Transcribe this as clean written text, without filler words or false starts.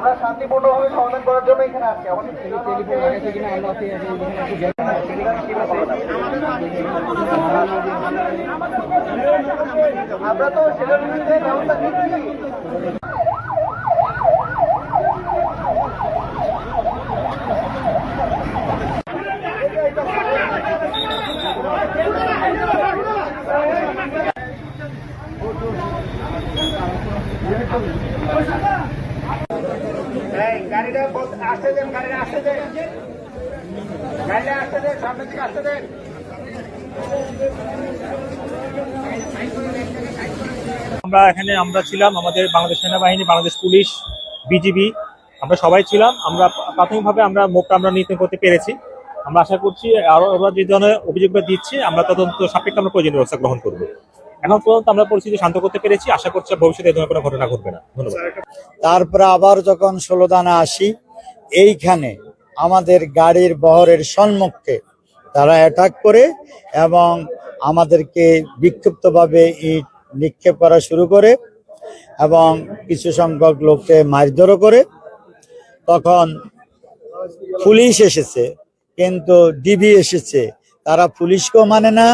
আমরা শান্তিপূর্ণভাবে সমাধান করার জন্য এখানে আসছি। আমরা তো সেটার বিরুদ্ধে ব্যবস্থা নিচ্ছি। গাড়িটা আসতে দেন, গাড়িটা আসতে দেন, গাড়িটা আসতে দেন, সামনে থেকে আসতে দেন। আমরা ছিলাম, আমাদের বাংলাদেশ সেনাবাহিনী, বাংলাদেশ পুলিশ, বিজিবি, আমরা সবাই ছিলাম। আমরা প্রাথমিকভাবে আমরা মুখটা নিয়ন্ত্রণ করতে পেরেছি। আমরা আশা করছি আরো ওরা যে ধরনের অভিযোগটা দিচ্ছে আমরা তদন্ত সাপেক্ষে আমরা প্রয়োজনীয় ব্যবস্থা গ্রহণ করবো। এখন পর্যন্ত আমরা পরিস্থিতি শান্ত করতে পেরেছি। আশা করছি ভবিষ্যতে এই ধরনের কোনো ঘটনা ঘটবে না। ধন্যবাদ। তারপরে আবার যখন 16 দানা আসি, এইখানে আমাদের গাড়ির বহরের সম্মুখে তারা অ্যাটাক করে এবং আমাদেরকে বিক্ষিপ্তভাবে ইট নিক্ষেপ করা শুরু করে এবং কিছু সংখ্যক লোককে মারধরও করে। তখন পুলিশ এসেছে, কিন্তু ডিবি এসেছে, তারা পুলিশকেও মানে না,